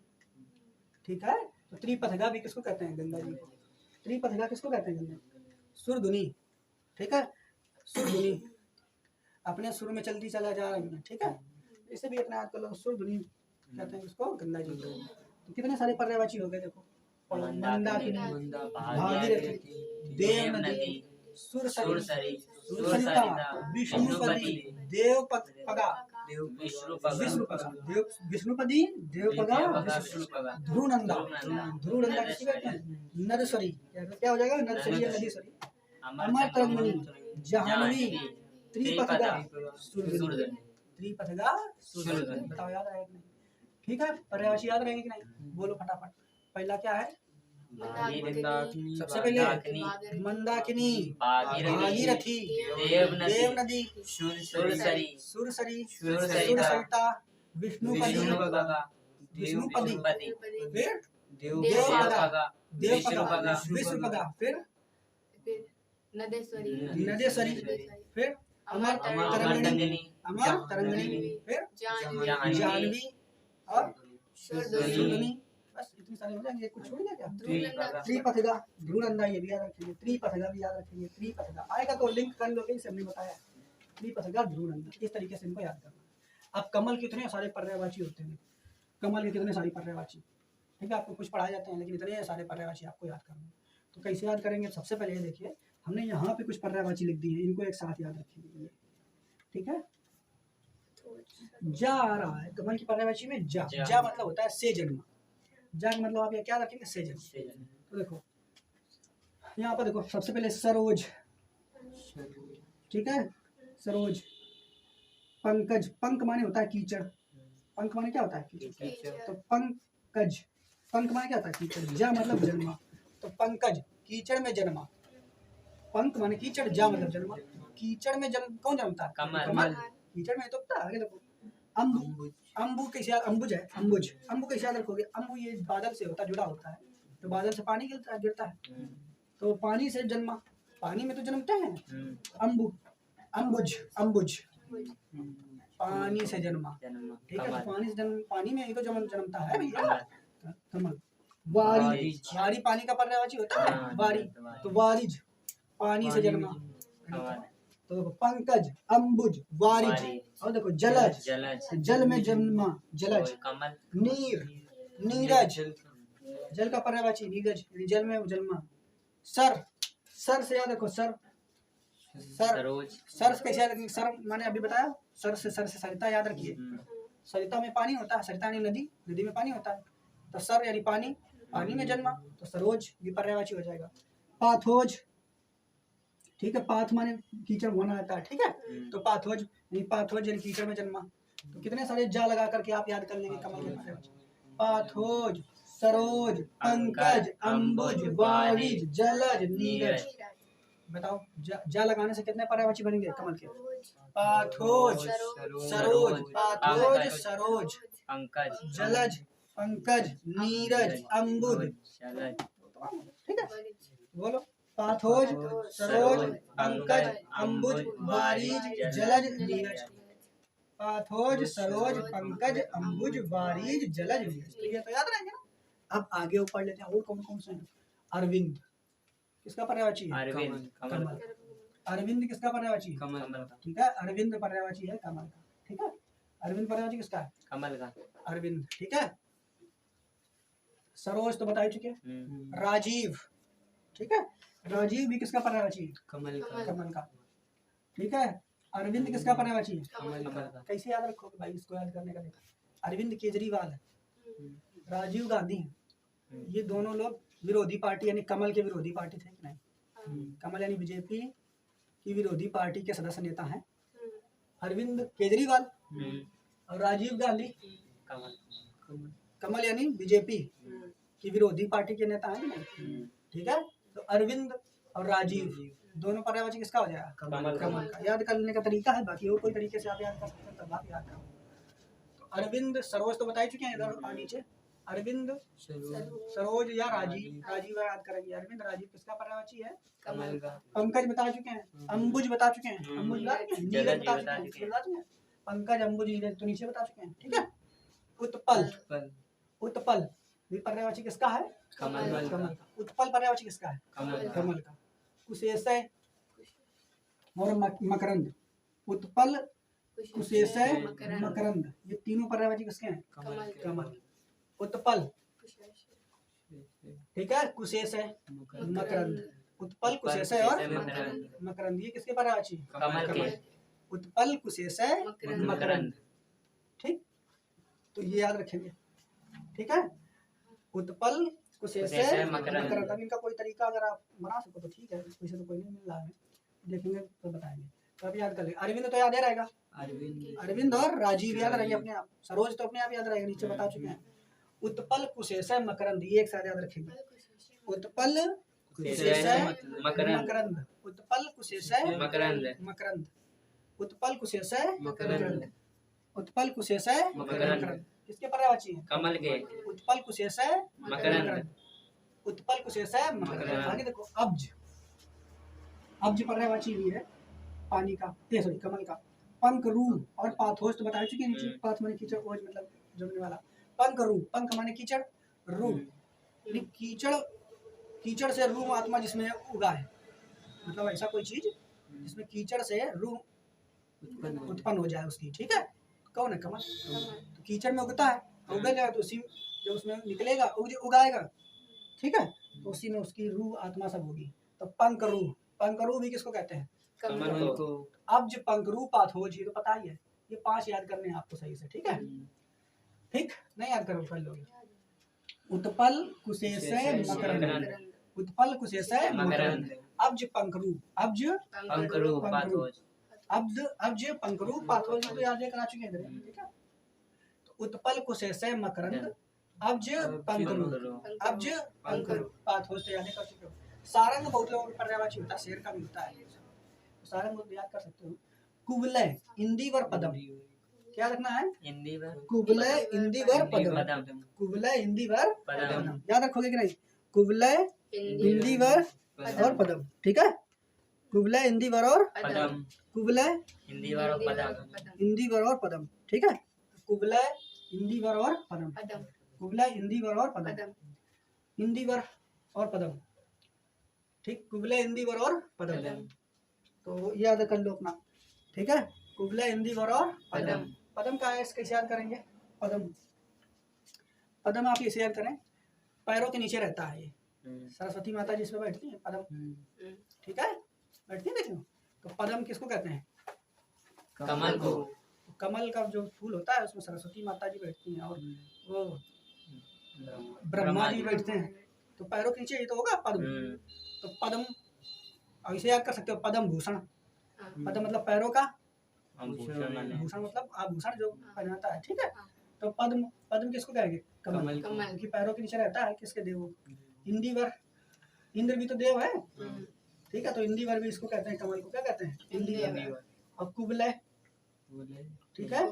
ठीक है। तो त्रिपथगा भी किसको कहते हैं? गंगा जी को। त्रिपथगा किसको कहते हैं? गंगा। सुरधुनी, ठीक है, सुरधुनी अपने सुर में चलती चला जा रही है, ठीक है, इसे भी अपने हाथ कर लो, सुरधुनी कहते हैं इसको, गंगा जी को। तो कितने सारे पर्यायवाची हो गए देखो, मंदाकिनी, भागीरथी, देव नदी, सुरसरी, सुरसरिता, विष्णुपदी, देवपगा, विष्णुपदी, देवपगा, ध्रुवनंदा, ध्रुवनंदा किसको कहते हैं? नरसरी, क्या हो जाएगा? नरसरी या नदीसरी। अमर तरंगिनी, जाह्नवी, त्रिपथगा, सुरधुनी, त्रिपथगा, सुरधुनी। बताओ याद आएगा कि नहीं? ठीक है, पर्यायवाची याद रहेंगे कि नहीं? बोलो फटाफट। पहला क्या है? सबसे पहले मंदाकिनी, भागीरथी, देव नदी, सुरसरी, सुरसरिता, विष्णुपदी, फिर देवपगा, विष्णुपगा, फिर नदेश्वरी, फिर अमर तरंगिणी, फिर जाह्नवी और सुरधुनी। बस इतनी सारी हो जाएंगे, कुछ छोड़ गया क्या? त्रिपथगा, ध्रुवनंदा, ये भी याद रखेंगे, त्रिपथगा भी याद रखेंगे, त्रिपथगा आएगा तो लिंक कर लोगे, इसे हमने बताया, त्रिपथगा, ध्रुवनंदा, इस तरीके से इनको याद करना। अब कमल कितने सारे पर्यायवाची होते हैं, कमल के कितने सारे पर्यायवाची, ठीक है, आपको कुछ पढ़ाए जाते हैं लेकिन इतने सारे पर्यायवाची आपको याद करना है। तो कैसे याद करेंगे? सबसे पहले ये देखिए, हमने यहाँ पे कुछ पर्यायवाची लिख दी है, इनको एक साथ याद रखेंगे, ठीक है। जा आ रहा है कमल की पर्यायवाची में, जा मतलब होता है से जन्मा, जा मतलब आप क्या रखेंगे? से जन्मा। तो देखो यहाँ पर देखो, सबसे पहले सरोज, ठीक है, सरोज, पंकज, पंक माने होता है कीचड़, पंक माने क्या होता है? कीचड़। तो पंकज, पंक माने क्या होता है? कीचड़। जा मतलब जन्मा, तो पंकज कीचड़ में जन्मा, पंक माने कीचड़, जा मतलब जन्मा, कीचड़ में जन्म कौन जन्मता है? कमल, कीचड़ में तो आगे देखो, अम्बु, अम्बु कैसे याद? अम्बुज है, अम्बुज, अम्बु कैसे याद रखोगे? अम्बु ये बादल से होता जुड़ा होता है, तो बादल से पानी गिरता है, तो पानी से जन्मा, पानी में तो जन्मते हैं, अम्बु, अम्बुज, अम्बुज पानी से जन्मा, ठीक है, तो पानी से जन्म, पानी में ही तो जन्मता है भैया, कमल। वारी, वारी पानी का पर्यायवाची होता है, वारी, तो वारिज पानी से जन्मा, तो पंकज, अम्बुज, वारिज, और देखो जलज, जल में जन्मा, जलज, नीर, नीरज, जल का पर्यायवाची नीरज, जल में जन्मा, सर, सर से याद रखो, सर, सर कैसे याद रखेंगे? सर मैंने अभी बताया, सर से सरिता याद रखिए, सरिता में पानी होता है, सरिता यानी नदी, नदी में पानी होता है, तो सर यानी पानी, पानी में जन्मा, तो सरोज भी पर्यायवाची हो जाएगा। पाथोज, ठीक है, पाथ माने कीचड़ होना रहता है, ठीक है, तो पाथोज यानी कीचड़ में जन्मा। तो कितने सारे जा लगा करके आप याद कर लेंगे कमल के पर्यायवाची, पाथोज, सरोज, पंकज, अम्बुज, वारिज, जलज, नीरज। बताओ जा लगाने से कितने पर्यायवाची बनेंगे कमल के? पाथोज, सरोज, पाथोज, सरोज, पंकज, जलज, पंकज, नीरज, अम्बुज, तमाम, ठीक है। बोलो, पाथोज, सरोज, पंकज, अंबुज, बारीज, जलज, नीरज। पाथोज, सरोज, पंकज, अंबुज, बारीज, जलज, नीरज। तो ये तो याद रहेंगे ना। अब आगे ऊपर लेते हैं, और कौन कौन से हैं। अरविंद किसका पर्यायवाची है? कमल। अरविंद किसका पर्यायवाची है? कमल। ठीक है, अरविंद पर्यायवाची है कमल का, ठीक है। अरविंद पर्यायवाची किसका है? कमल का, अरविंद, ठीक है। सरोज तो बता ही चुके हैं। राजीव, ठीक है, राजीव भी किसका पर्यायवाची है? कमल का, ठीक है। अरविंद किसका पर्यायवाची है? कमल का। कैसे याद रखोगे भाई, इसको याद करने का देखो। अरविंद केजरीवाल है, राजीव गांधी है, ये दोनों लोग विरोधी पार्टी यानी कमल के विरोधी पार्टी थे कि नहीं? कमल यानी बीजेपी की विरोधी पार्टी के सदस्य नेता हैं अरविंद केजरीवाल और राजीव गांधी। कमल यानी बीजेपी की विरोधी पार्टी के नेता हैं कि नहीं? ठीक है, तो अरविंद और राजीव दोनों पर्यायवाची किसका हो जाएगा? कमल का। याद करने का तरीका है, बाकी और कोई तरीके से आप याद कर सकते हैं, तब आप याद करो। तो अरविंद, सरोज तो बता ही चुके हैं, इधर और नीचे अरविंद, सरोज या राजीव। राजीव याद करेंगे। अरविंद, राजीव किसका पर्यायवाची है? कमल का। पंकज बता चुके हैं, अंबुज बता चुके हैं, अंबुज बता चुके हैं, नीरज बता चुके हैं, पंकज, अंबुज, नीरज तो नीचे बता चुके हैं, ठीक है। उत्पल, उत्पल भी पर्यायवाची किसका है? कमल का। उत्पल पर्यायवाची किसका है? कमल का। कुशेषय और मकरंद। उत्पल, कुशेषय, मकरंद, ये तीनों पर्यायवाची किसके हैं? कमल। उत्पल, ठीक है, कुशेषय, मकरंद। उत्पल, कुशेषय और मकरंद, ये किसके पर्यायवाची? कमल के। उत्पल, कुशेषय, मकरंद, ठीक। तो ये याद रखेंगे, ठीक है। उत्पल, कुशेषय, मकरंद। अब इनका कोई तरीका अगर आप बना सको तो ठीक है, वैसे तो कोई नहीं मिल रहा है, देखेंगे तो बताएंगे। तो अब याद कर ले। अरविंद तो याद ही रहेगा, अरविंद और राजीव याद रहेंगे अपने आप। सरोज तो अपने आप याद रहेगा, नीचे बता चुके हैं। उत्पल, कुशेषय, मकरंद, ये एक साथ याद रखेंगे। उत्पल, कुशेषय, मकरंद। उत्पल, कुशेषय, मकरंद। उत्पल, कुशेषय, मकरंद। उत्पल, कुशेषय, मकरंद किसके पर्यायवाची है? कमल के। उत्पल, कुशेषय, मकरंद। उत्पल, कुशेषय, मकरंद। आगे देखो, अब्ज, अब्ज पर्यायवाची भी है पानी का, सॉरी कमल का। पंख, रूह और पाथोज तो बता चुके हैं नीचे। पाथ माने कीचड़, ओज मतलब जमने वाला। पंख, रूह, पंख माने कीचड़, रूह कीचड़, कीचड़ से रूह आत्मा जिसमें उगा है, मतलब ऐसा कोई चीज जिसमें कीचड़ से रूह उत्पन्न हो जाए उसकी, ठीक है। कौन है? कमल। तो कीचड़ में उगता है, उगेगा तो उसी जब उसमें निकलेगा उगाएगा, ठीक है, तो उसी में उसकी रूह आत्मा सब होगी। तो पंख, रूह, पंख, रूह भी किसको कहते हैं? कमल को। अब्ज, पंख, रूह, पाथोज, ये तो पता ही है। ये 5 याद करने हैं आपको सही से, ठीक है। ठीक, नहीं याद करो कर लोगे। उत्पल, कुशेषय, मकरंद। उत्पल, कुशेषय, मकरंद। अब्ज, पंख, रूह। अब्ज, पंख, रूह, पाथोज। अब्ज, पंख, रूह, पाथोज तो याद करा चुके हैं, ठीक है। तो उत्पल, कुशेषय, मकरंद, अब्ज, पंख, रूह। अब्ज, पंख, रूह, पाथोज तो याद कर चुके हो। सारंग बहुत लोगों का पर्यायवाची होता है, शेर का भी होता है, तो सारंग याद कर सकते हो। कुवलय, इंदिवर, पदम, क्या रखना है? इंदिवर। कुवलय, इंदिवर, पदम। कुवलय, इंदिवर, पदम, याद रखोगे कि नहीं? कुवलय, इंदिवर और पदम, ठीक है। कुवलय, इंदिवर और पदम। कुवलय, इंदिवर और पदम। इंदिवर और पदम, ठीक है। कुवलय, इंदिवर और पदम। कुवलय, इंदिवर और पदम। इंदिवर और पदम, ठीक। कुवलय, इंदिवर और पदम, तो याद कर लो अपना, ठीक है। कुवलय, इंदिवर और पदम। पदम का कैसे याद करेंगे? पदम, पदम आप इसे याद करें, पैरों के नीचे रहता है ये। सरस्वती माता जिस पे बैठती है, पदम, ठीक है, बैठती है, देखो। तो पदम किसको कहते हैं? कमल को। कमल का जो फूल होता है उसमें सरस्वती माता जी बैठती हैं और वो ब्रह्मा जी बैठते हैं, तो पैरों के नीचे ये तो होगा पद्म। तो पद्म ऐसे याद कर सकते हो, पद्म भूषण। पद्म मतलब पैरों का भूषण, मतलब आभूषण जो पहनाता है, ठीक है। तो पद्म, पद्म किसको कहेंगे? कमल, क्योंकि पैरों के नीचे रहता है। किसके? देवों। इंदिवर, इंद्र भी तो देव है, ठीक है। तो इंदिवर भी इसको कहते हैं, कमल को क्या कहते हैं? इंदिवर। और कुवलय, ठीक है,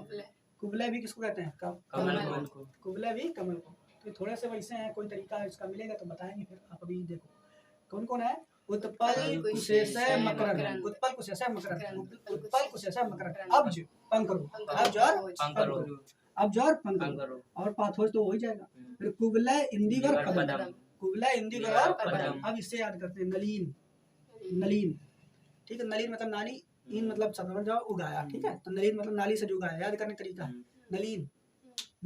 कुवलय भी किसको कहते हैं? कमल को। कुवलय भी कमल को। तो थोड़े से वैसे हैं, कोई तरीका है इसका मिलेगा तो बताएंगे फिर। आप अभी देखो कौन कौन है। उत्पल कुशेषय मकरंद, उत्पल कुशेषय मकरंद, उत्पल कुशेषय मकरंद, अब्ज पंकरु, अब्ज और पंकरु, अब्ज और पंकरु, और पाथोज तो हो ही जाएगा। फिर कुवलय इंदिवर पदम, कुवलय इंदिवर और पदम। अब इससे याद करते हैं नलीन, नलीन, ठीक है। नलीन मतलब नाली, इन मतलब समझ जाओ उगाया, ठीक है। तो नलीन मतलब नाली से जो उगाया, याद करने का तरीका। नलीन,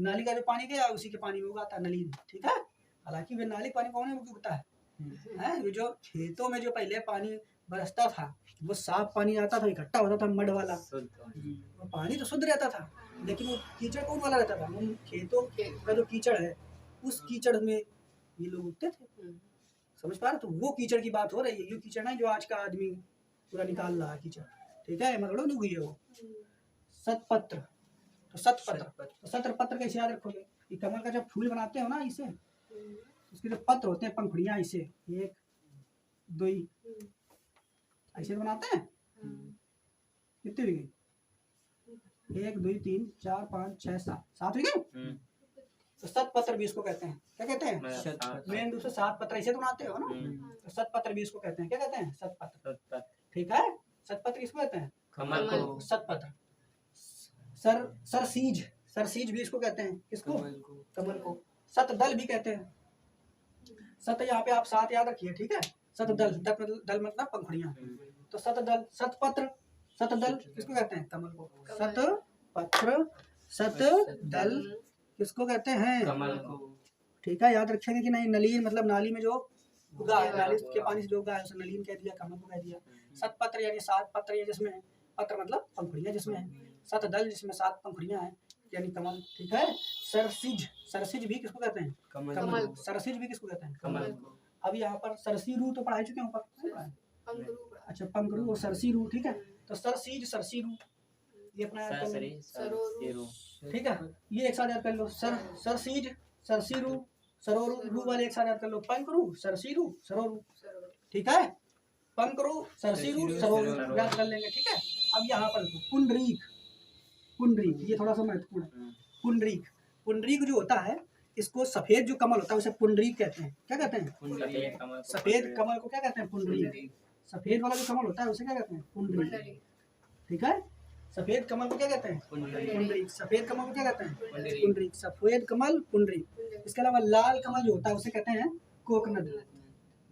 नाली का जो पानी गया उसी के पानी में उगाता है नलीन, ठीक है। हालांकि वे नाली पानी कौन है उगता है, ये जो खेतों में जो पहले पानी बरसता था वो साफ पानी आता था, इकट्ठा होता था मड वाला, वो पानी तो शुद्ध रहता था, लेकिन वो कीचड़ कौन वाला रहता था, उन खेतों का जो कीचड़ है उस कीचड़ में ये लोग उगते थे, समझ पा रहे। तो वो कीचड़ की बात हो रही है, ये कीचड़ नहीं जो आज का आदमी पूरा निकाल रहा है कीचड़, ठीक है। मगड़ो नहीं हुई है वो। सतपत्र, तो सतपत्र, तो सतपत्र कैसे याद रखोगे, ये कमल का जब फूल बनाते हो ना इसे, उसके जो पत्र होते हैं पंखुड़ियां, इसे 1 2 ऐसे बनाते हैं, कितने हुई गई, 1 2 3 4 5 6 7, 7 हुई गई। तो सतपत्र भी इसको कहते हैं, क्या कहते हैं, मेन रूप से 7 पत्र ऐसे तो बनाते हो ना, तो सतपत्र भी इसको कहते हैं, क्या कहते हैं, सतपत्र, ठीक है। सतपत्र किसको कहते हैं, कमल को, सतपत्र। सरसीज, सरसीज भी इसको कहते हैं, किसको, कमल को। सतदल भी कहते हैं, सत यहाँ पे आप 7 याद रखिए, ठीक है। सतदल, दल मतलब पंखुड़ियां, तो सतदल, सतपत्र, सतदल किसको कहते हैं, कमल को। सतपत्र, सतदल किसको कहते हैं, कमल को, ठीक है। याद रखेंगे कि नहीं। नलीन मतलब नाली में जो उगा है, नाली के पानी से जो उगा है उसे नलीन कह दिया, कमल को कह दिया। सतपत्र यानी 7 पत्र है जिसमें, पत्र मतलब पंखुड़ियां जिसमें है। सतदल जिसमें 7 पंखुड़ियां हैं यानी कमल, ठीक है। सरसिज, सरसिज भी किसको कहते हैं, कमल को। सरसिज भी किसको कहते हैं, कमल को। अब यहाँ पर सरसी रू तो पढ़ा चुके हैं ऊपर, अच्छा पंखरू और सरसी रू, ठीक है। तो सरसीज, सरसी रू, ये अपना याद कर लो, ठीक है। ये एक साथ याद कर लो, सरसीज, सरसी रू, सरोरू, रू वाले एक साथ याद कर लो, पंकरू, सरसी रू, सरोरू, ठीक है। पंकरू, सरसी रू, सरोरू याद कर लेंगे, ठीक है। अब यहाँ पर पुंडरीक, पुंडरीक ये थोड़ा सा महत्वपूर्ण है। पुंडरीक, पुंडरीक जो होता है इसको सफेद जो कमल होता है उसे पुंडरीक कहते हैं, क्या कहते हैं, सफेद कमल को क्या कहते हैं, पुंडरीक। सफेद वाला जो कमल होता है उसे क्या कहते हैं, पुंडरीक, ठीक है। सफेद कमल को क्या कहते हैं, पुंडरीक। सफेद कमल को क्या कहते हैं, पुंडरीक। सफेद कमल पुंडरीक। इसके अलावा लाल कमल जो होता है उसे कहते हैं कोकनद।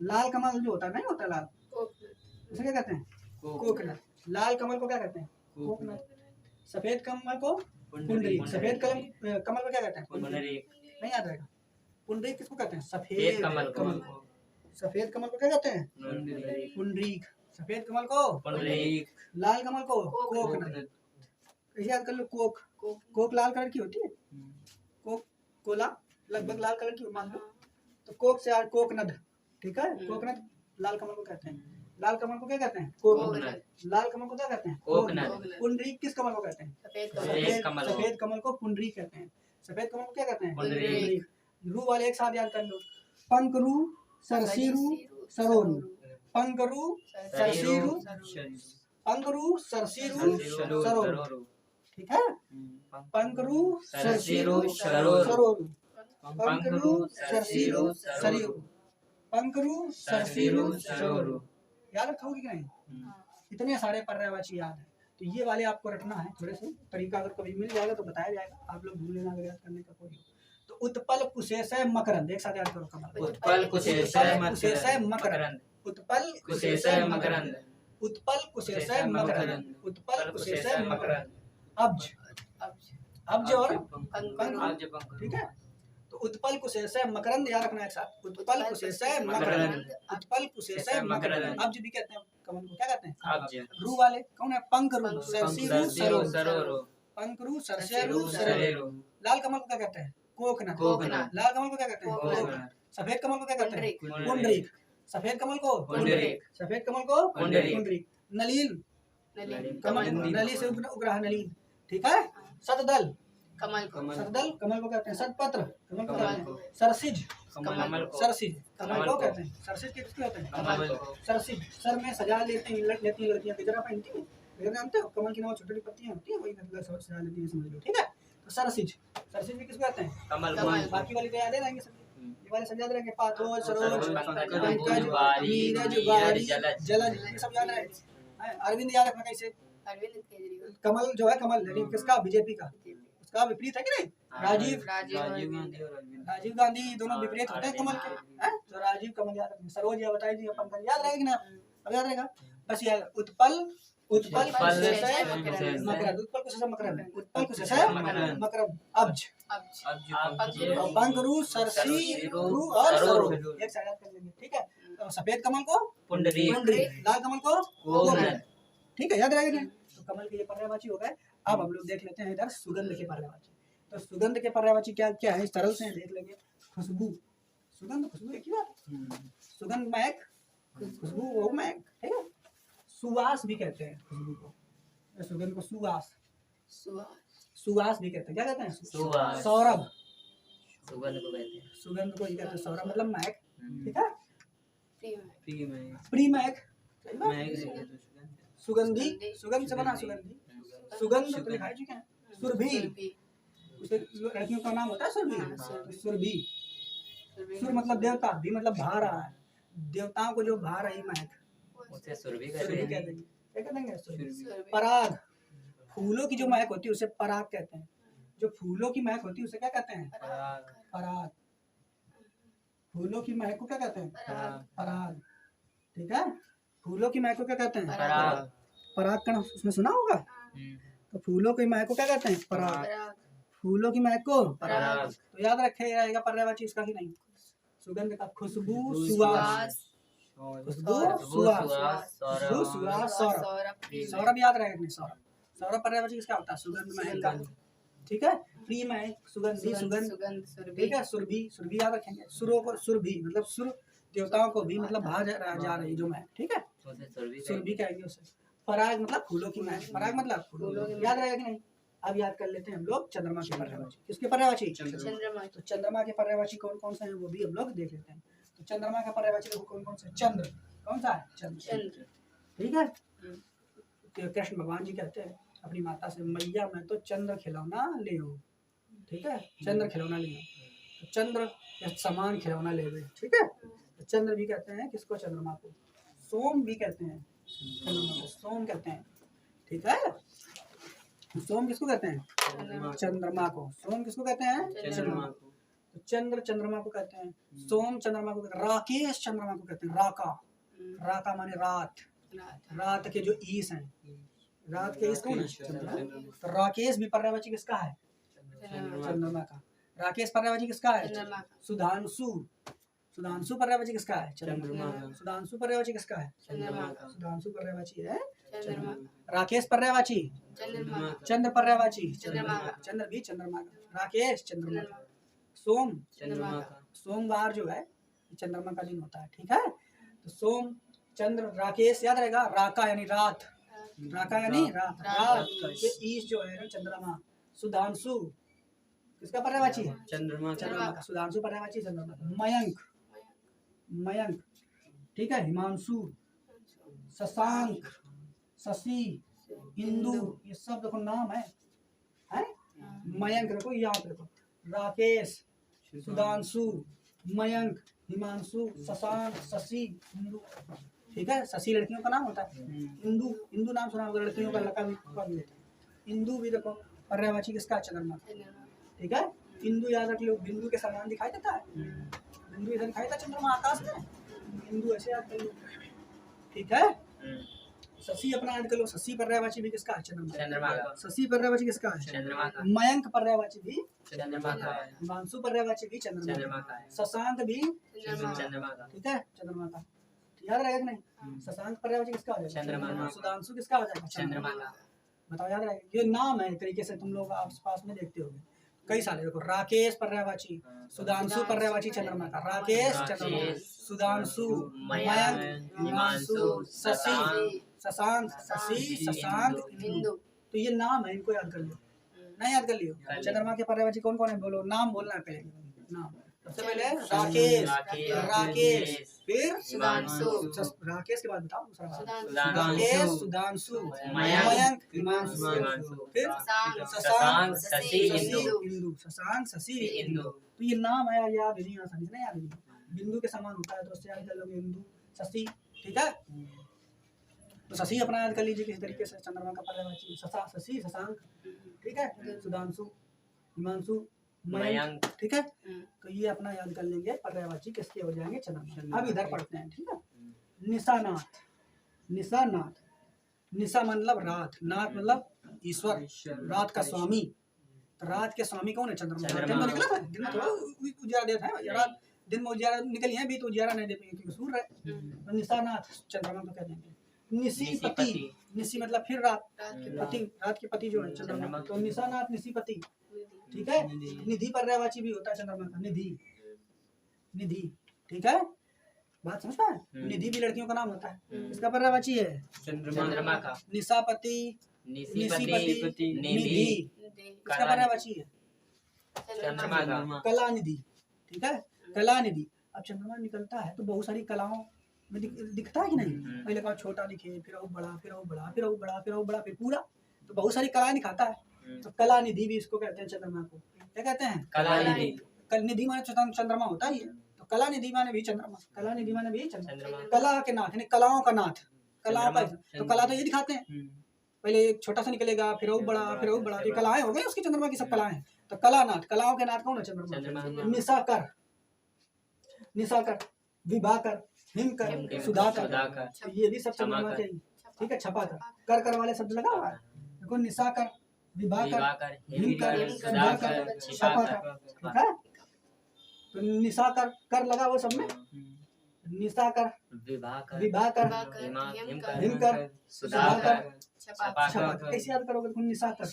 लाल कमल जो होता है, नहीं होता लाल, उसे क्या कहते हैं, कोकनद। लाल कमल को क्या कहते हैं, कोकनद। सफेद कमल को पुंडरीक। सफेद कमल को क्या कहते हैं, पुंडरीक, नहीं याद रहेगा। पुंडरीक किसको कहते हैं, सफेद कमल को। सफेद कमल को क्या कहते हैं, पुंडरीक। सफेद कमल को पुंडरीक, लाल कमल को कोकनद। ऐसे याद कर लो, कोक, कोक लाल कलर की होती है, कोक कोला लगभग लाल कलर की मान लो, तो कोक से यार कोकनद, ठीक है। कोकनद लाल कमल को कहते हैं। लाल कमल को क्या कहते हैं, कोकनद। लाल कमल को क्या कहते हैं, कोकनद। पुंडरीक किस कमल को कहते हैं, सफेद कमल को पुंडरीक कहते हैं। सफेद कमल को क्या कहते हैं, पुंडरीक। रू वाले एक साथ याद कर लो, पंकरू, सरसीरू, सरोरू, पंकरू, सरसीरू, पंकरू, सरसीरू, सरोरू, ठीक है। पंकरू, सरसीरू, सरोरू, पंकरू, सरसीरू, सरियू, पंकरू, सरसीरू, सरोरू। याद रखोगे कि नहीं, इतने सारे पर्यायवाची याद है। तो ये वाले आपको रटना है, थोड़े से तरीका अगर कभी मिल जाएगा तो बताया जाएगा, आप लोग भूल लेना याद करने का कोई। तो उत्पल कुशेषय मकरंद एक साथ याद करो, कमल। उत्पल कुशेषय मकरंद, उत्पल कुशेषय मकरंद, उत्पल कुशेषय मकरंद, उत्पल कुशेषय मकरंद। अब्ज, अब्ज और पंख, ठीक है। तो उत्पल कुशेषय मकरंद याद रखना एक साथ, उत्पल कुशेषय मकरंद, उत्पल कुशेषय मकरंद। अब्ज भी कहते हैं कमल को, क्या कहते हैं, अब्ज। रू वाले कौन है, पंकरू, सरसीरू, सरोरू, पंकरू, सरसीरू, सरोरू। लाल कमल को क्या कहते हैं, कोकनद, लाल कमल को क्या कहते हैं, कोकनद। सफेद कमल को क्या कहते हैं, पुंडरीक। सफेद कमल को पुंडरीक, सफेद कमल को पुंडरीक। नलीन, कमल नली से उग रहा नलीन, ठीक है। सतदल, कमल को, सतदल कमल को कहते हैं। सतपत्र कमल को कहते हैं। सरसिज, सरसिज कमल को कहते हैं। सरसिज किसको कहते हैं, कमल को। सरसिज सर में सजा लेते हैं, लेती हैं लड़कियां, गजरा पहनती हैं, गजरा जानते हो, कमल की नाव छोटी छोटी पत्तियां होती है, वही सजा लेती है, समझ लो, ठीक है। तो सरसिज भी किसको कहते हैं? कमल कमल। बाकी वाले तो याद ही रहेंगे सब, ये वाले सब याद रहेंगे, पाथो, सरोज, पंकज, पंकज, वारी, नीरज, नीरज, वारी, जलज। जलज, ये सब याद रहेंगे। हैं? अरविंद याद रखना कैसे? अरविंद केजरीवाल। कमल जो है कमल लेकिन किसका? बीजेपी का, उसका विपरीत है कि नहीं? राजीव राजीव राजीव गांधी और अरविंद। राजीव गांधी दोनों विपरीत होते हैं कमल के, हैं? तो राजीव कमल याद रखना। सरोज या बताई दी, पंकज याद रहेगी ना? अब याद रहेगा बस याद। उत्पल उत्पल उत्पल से मकरंद। मकरंद, उत्पल को से मकरंद, उत्पल को से मकरंद। मकरंद, अब्ज अब और पंखरू, सरसी, रू और सरोज, एक साइड याद कर लेंगे, ठीक है? तो सफेद कमल को पुंडरीक। पुंडरीक, लाल कमल को कोमल। ठीक है, याद रहेगा नहीं? तो कमल के ये पर्यायवाची हो गए। अब हम लोग देख लेते हैं इधर सुगंध के पर्यायवाची। तो सुगंध के पर्यायवाची क्या क्या है, सरल से देख लेंगे। खुशबू, सुगंध खुशबू एक ही बात है। सुगंध महक, खुशबू वो महक, ठीक है? सुवास भी कहते हैं खुशबू को, सुगंध को सुवास, सुवास भी कहते हैं। क्या कहते हैं? सुवास। सौरभ, सुगंध को कहते हैं। सुगंध को ये कहते हैं सौरभ, मतलब महक, ठीक है? प्री में प्री महक, सही बात? मैं सुगंधी, सुगंध से बना सुगंधी, सुगंध तो लिखा है क्या? सुरभि, उसे लड़कियों का नाम होता है सुरभि, सुरभि। सुर मतलब देवता, भी मतलब भा रहा है, देवताओं को जो भा रही महक, उसे सुरभि सुरभि कहते कह हैं। देंगे। क्या कह देंगे? सुरभि। पराग, फूलों की जो महक होती है उसे पराग कहते हैं। जो फूलों की महक होती है उसे क्या कहते हैं? पराग। फूलों की महक को क्या कहते हैं? पराग, ठीक है? फूलों की महक को क्या कहते हैं? पराग। पराग का नाम उसने सुना होगा। तो फूलों की महक को क्या कहते हैं? पराग। फूलों की महक को पराग। तो याद रखे रहेगा पर्यायवाची इसका ही नहीं। सुगंध का खुशबू, सुवास, खुशबू, सुवास, खुशबू, सुवास, सौरभ। सौरभ याद रहेगा नहीं? सौरभ, सौरभ पर्यायवाची किसका होता है? सुगंध महक का, ठीक है? प्री महक, सुगंधी, सुगंध, ठीक है? सुरभि, सुरभि याद रखेंगे। सुरों को सुरभि मतलब सुर, देवताओं को भी मतलब भा जा रही जो महक, ठीक है? उसे सुरभि सुरभि कहेंगे उसे। पराग मतलब फूलों की महक, पराग मतलब फूलों की, याद रहेगा कि नहीं? अब याद कर लेते हैं हम लोग चंद्रमा के पर्यायवाची। किसके पर्यायवाची? चंद्रमा। तो चंद्रमा के पर्यायवाची कौन कौन से हैं वो भी हम लोग देख लेते हैं। तो चंद्रमा का पर्यायवाची देखो कौन कौन से। चंद्र, कौन सा है? चंद्र, ठीक है? तो कृष्ण भगवान जी कहते हैं अपनी माता से, मैया मैं तो चंद्र खिलौना ले हूँ, ठीक है? चंद्र खिलौना ले हूँ, तो चंद्र या समान खिलौना ले गए, ठीक है? तो चंद्र भी कहते हैं किसको? चंद्रमा को। सोम भी कहते हैं चंद्रमा को, सोम कहते हैं, ठीक है? सोम किसको कहते हैं? चंद्रमा को। सोम किसको कहते हैं? चंद्रमा को। तो चंद्र चंद्रमा को कहते हैं, सोम चंद्रमा को कहते हैं, राकेश चंद्रमा को कहते हैं। राका, राका माने रात, रात के जो ईश हैं, रात के ईश कौन है? चंद्रमा। तो राकेश भी पर्यायवाची किसका है? चंद्रमा का। राकेश पर्यायवाची किसका है? सुधांशु, सुधांशु पर्यायवाची किसका है? चंद्रमा का। सुधांशु पर्यायवाची किसका है? चंद्रमा का। सुधांशु पर्यायवाची है चंद्रमा। राकेश पर्यायवाची, चंद्र पर्यायवाची, चंद्र भी चंद्रमा का। राकेश चंद्रमा का। सोम, चंद्रमा का। सोमवार जो है चंद्रमा का दिन होता है, ठीक है? तो सोम, चंद्र, राकेश याद रहेगा। राका यानी रात, राका यानी रात, रात के ईश जो है चंद्रमा। सुधांशु किसका पर्यायवाची है? चंद्रमा का। चंद्रमा का। सुधांशु पर्यायवाची चंद्रमा का। मयंक, मयंक, ठीक है? हिमांशु, शशांक, शशि, इंदु, ये सब देखो नाम है, हैं? मयंक देखो यहाँ पे देखो, राकेश, सुधांशु, मयंक, हिमांशु, शशांक, शशि, इंदु, ठीक है? शशि लड़कियों का नाम होता है। इंदु, इंदु नाम सुना होगा, लड़कियों का लड़का भी होता है। इंदु भी देखो पर्यायवाची किसका? चंद्रमा, ठीक है? इंदु याद रख लो, बिंदु के समान दिखाई देता है, बिंदु इधर दिखाई देता है चंद्रमा आकाश में, बिंदु ऐसे याद कर लो, ठीक है? शशि अपना याद कर लो, शशि पर्यायवाची भी किसका है? चंद्रमा का। शशि पर्यायवाची किसका है? चंद्रमा का। मयंक पर्यायवाची भी, चंद्रमा का है। हिमांशु पर्यायवाची भी चंद्रमा चंद्रमा का है। शशांक भी, चंद्रमा का। ठीक है? चंद्रमा का, याद रहेगा कि नहीं? शशांक पर्यायवाची किसका हो जाएगा? चंद्रमा का। सुधांशु किसका हो जाएगा? चंद्रमा का। बताओ, याद रहेगा? ये नाम है, एक तरीके से तुम लोग आस पास में देखते होगे कई सारे। देखो राकेश पर्यायवाची, सुधांशु पर्यायवाची चंद्रमा का। राकेश चंद्रमा, सुधांशु, मयंक, हिमांशु, शशि, शशांक, शशि, शशांक, इंदु। तो ये नाम है, इनको याद कर लो। नहीं याद कर लियो? चंद्रमा के पर्यायवाची कौन कौन है? बोलो, नाम बोलना है पहले। नाम सबसे पहले राकेश, राकेश, फिर हिमांशु, राकेश के बाद बताओ दूसरा बात। सुधांशु, राकेश, सुधांशु, मयंक, मयंक, हिमांशु, हिमांशु, फिर शशांक, शशांक, शशि, इंदु, इंदु, शशांक, शशि, इंदु। तो ये नाम है याद नहीं आसानी से नहीं याद नहीं, बिंदु के समान होता है तो उससे याद कर लोगे इंदु, शशि, ठीक है। तो शशि अपना याद कर लीजिए किसी तरीके से चंद्रमा का पर्यायवाची, शशि, शशांक, ठीक है, सुधांशु, हिमांशु, मयंक, ठीक है। तो ये अपना याद कर लेंगे पर्यायवाची किसके हो जाएंगे, चंद्रमा। अब इधर पढ़ते हैं, ठीक है। निशानाथ, निशानाथ, निशा मतलब रात, नाथ मतलब ईश्वर, रात का स्वामी। तो रात के स्वामी कौन है, चंद्रमा। दिन में निकला था, दिन में थोड़ा उजियारा देता है, रात दिन में उजियारा निकली है भी तो उजियारा नहीं दे पाएंगे क्योंकि सूर्य है। तो निशानाथ चंद्रमा को कहते हैं। निशिपति, निशि मतलब फिर रात, पति, रात के पति जो है चंद्रमा। तो निशानाथ, निशिपति, ठीक है। निधि पर्यायवाची भी होता है चंद्रमा का, निधि, निधि, ठीक है। बात समझ पाए, निधि भी लड़कियों का नाम होता है। इसका पर्यायवाची है चंद्रमा का, निशापति, निशिपति, निधि, इसका पर्यायवाची है चंद्रमा का, कलानिधि, ठीक है, कलानिधि। अब चंद्रमा निकलता है तो बहुत सारी कलाओं में दिखता है कि नहीं, पहले कहा छोटा दिखे, फिर वो बड़ा, फिर वो बड़ा, फिर वो बड़ा, फिर वो बड़ा, फिर पूरा, तो बहुत सारी कलाएं दिखाता है। तो कलानिधि भी इसको कहते हैं चंद्रमा को, क्या कहते हैं, कलानिधि। निधि माने चंद्रमा होता ही है, तो कलानिधि माने भी चंद्रमा, कलानिधि माने भी चंद्रमा, कला के नाथ यानी कलाओं का नाथ, कलाओं का। तो कला तो ये दिखाते हैं, पहले एक छोटा सा निकलेगा, फिर वो बड़ा, फिर वो बड़ा, ये कलाएं हो गई उसकी, चंद्रमा की सब कलाएं। तो कलानाथ, कलाओं के नाथ कौन है, चंद्रमा। निशाकर, निशाकर, विभाकर, हिमकर, सुधाकर, तो ये भी सब चंद्रमा के ही, ठीक है। छपाकर, कर वाले शब्द लगा हुआ है, देखो निशाकर, विभाकर, हिमकर, सुधाकर, छपाकर, ठीक है। तो निशाकर, कर लगा वो सब में, निशाकर, विभाकर, हिमकर, सुधाकर, छपाकर। कैसे याद करोगे, देखो निशाकर,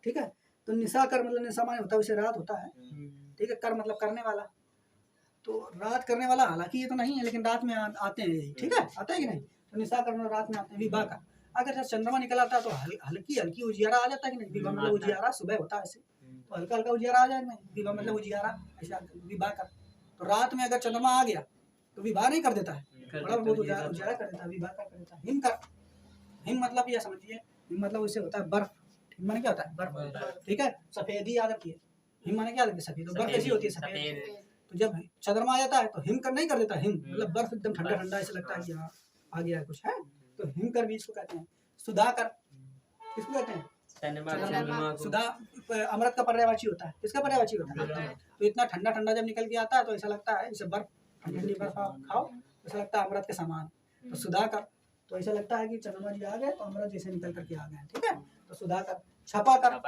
ठीक है। तो निशाकर मतलब निशा माने होता है वैसे रात होता है, ठीक है। कर मतलब करने वाला, तो रात करने वाला, हालांकि ये तो नहीं है लेकिन रात में आते हैं, ठीक है, आता है कि नहीं। तो निशाकर मतलब रात में आते हैं। विभाकर, अगर जब चंद्रमा निकल आता है तो हल्की हल्की उजियारा आ जाता है कि नहीं, विभा मतलब उजियारा, सुबह होता है ऐसे तो हल्का हल्का उजियारा आ जाएगा, विभा मतलब उजियारा, ऐसा विभाकर। तो रात में अगर चंद्रमा आ गया तो विभा नहीं कर देता है, बड़ा बहुत उजियारा कर देता है, विभाकर कर देता है। हिमकर, हिम मतलब यह समझिए, हिम मतलब उससे होता है बर्फ, हिम माने क्या होता है, बर्फ, ठीक है। सफेदी याद रखिए, हिम माने क्या, सफेद, बर्फ कैसी होती है, सफेद। तो जब चंद्रमा आ जाता है तो हिमकर नहीं कर देता, हिम मतलब बर्फ एकदम ठंडा ठंडा ऐसा लगता है कि हाँ आ गया कुछ है, तो हिमकर भी इसको कहते हैं। सुधाकर किसको कहते हैं, सुधा अमृत का पर्यायवाची होता है, किसका पर्यायवाची होता है। तो इतना ठंडा ठंडा जब निकल के आता है तो ऐसा लगता है जैसे बर्फ, ठंडी बर्फ खाओ ऐसा लगता है अमृत के समान। तो सुधाकर, तो ऐसा लगता है कि चंद्रमा जी आ गए तो अमृत जैसे निकल करके आ गए, ठीक है। तो सुधाकर, छपाकर,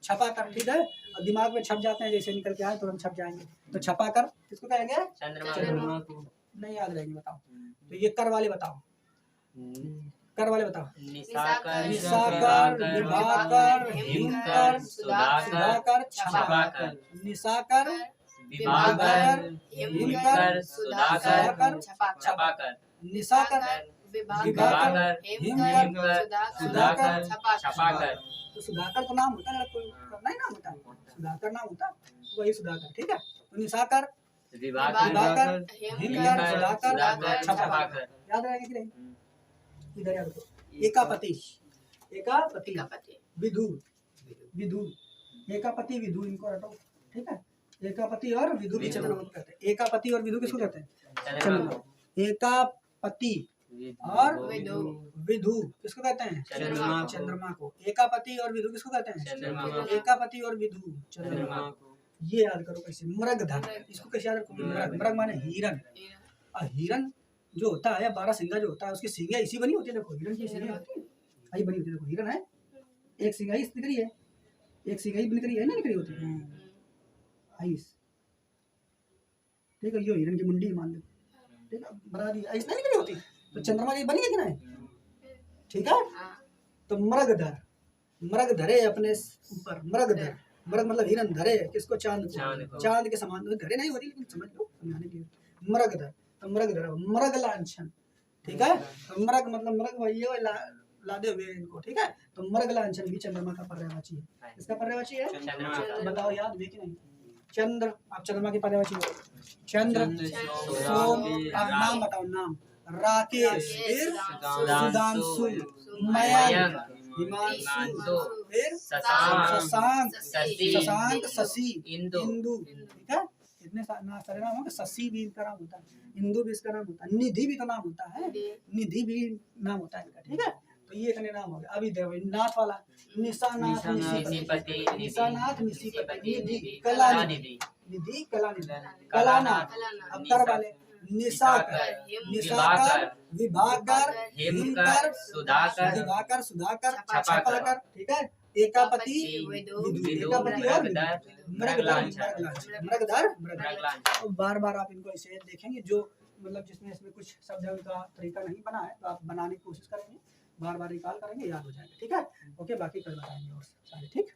छपाकर, ठीक है। और दिमाग में छप जाते हैं, जैसे निकल के आए तुरंत छप जाएंगे। तो छपाकर किसको कहेंगे, चंद्रमा को, नहीं याद रहेंगे, बताओ। तो ये कर वाले बताओ, कर वाले बताओ। निशाकर, विभाकर, हिमकर, सुधाकर, छपाकर। निशाकर, विभाकर, हिमकर, सुधाकर, छपाकर। निशाकर, विभाकर, हिमकर, सुधाकर, छपाकर। तो सुधाकर तो नाम होता है, कोई नहीं नाम होता है, सुधाकर नाम होता है, वही सुधाकर, ठीक है। तो निशाकर, विभाकर, हिमकर, सुधाकर, छपाकर, याद रहेगा कि नहीं। इधर याद रखो। एकापति, एकापति, विधु, विधु, एकापति विधु, इनको रटो, ठीक है। एकापति और विधु भी चंद्रमा को कहते हैं। एकापति और विधु किसको कहते हैं, चंद्रमा। एकापति और विधु किसको कहते हैं, चंद्रमा को। एकापति और विधु किसको कहते हैं, एकापति और विधु, चंद्रमा को। ये याद करो कैसे। मृगधर, इसको कैसे याद रखोगे, मृग, मृग माने हिरन। हिरन जो होता है 12 सिंगा जो होता है उसकी सींगें इसी बनी होती है, देखो हिरन की सींगें होती है, आई बनी होती है, देखो हिरन है, एक सिंगाई निकल रही है, एक सिंगाई निकल रही है ना, निकली होती है आइस, ठीक है। यो हिरन की मुंडी मान लो, ठीक है, बना दी, आइस नहीं निकली होती। तो चंद्रमा की बनी है कि नहीं, ठीक है। तो मृगधर, मृग धरे अपने ऊपर, मृगधर, मृग मतलब हिरन, धरे किसको, चांद को, चांद के समान, धरे नहीं होती लेकिन समझ लो समझाने के लिए। मृगधर, तो मृगधर, मृग लांछन, ठीक है। तो मृग मतलब मृग वही है, लादे हुए इनको, ठीक है। तो मृग लांछन भी चंद्रमा का पर्यायवाची है, इसका पर्यायवाची है, बताओ याद भी कि नहीं। चंद्र, आप चंद्रमा की पर्यायवाची हो। चंद्र, सोम, आप नाम बताओ नाम। राकेश, फिर सुधांशु, मयंक, हिमांशु, फिर शशांक, शशांक, शशि, इंदु, इंदु, ठीक है। इतने सारे नाम होंगे। शशि भी इनका नाम होता है, इंदु भी इसका नाम होता है, निधि भी तो नाम होता है, निधि भी नाम होता है इनका, ठीक है। तो ये इतने नाम हो गए। अभी देखो नाथ वाला, निशानाथ, निशिपति, निशानाथ, निशिपति, निधि, कलानिधि, निधि, कलानिधि, कलानाथ। अब कर वाले, निशाकर, निशाकर, विभाकर, हिमकर, सुधाकर, दिवाकर, सुधाकर, छपाकर, छपाकर, ठीक है। एकापति, विदु, एकापति और मृगधर, मृगधर, मृगलांछ, मृगधर, मृगधर। मृगलांछ। तो बार बार आप इनको ऐसे देखेंगे, जो मतलब जिसमें इसमें कुछ शब्द है उनका तरीका नहीं बना है, तो आप बनाने की कोशिश करेंगे, बार बार रिकॉल करेंगे, याद हो जाएगा, ठीक है। ओके, बाकी कल बताएंगे और सारे, ठीक।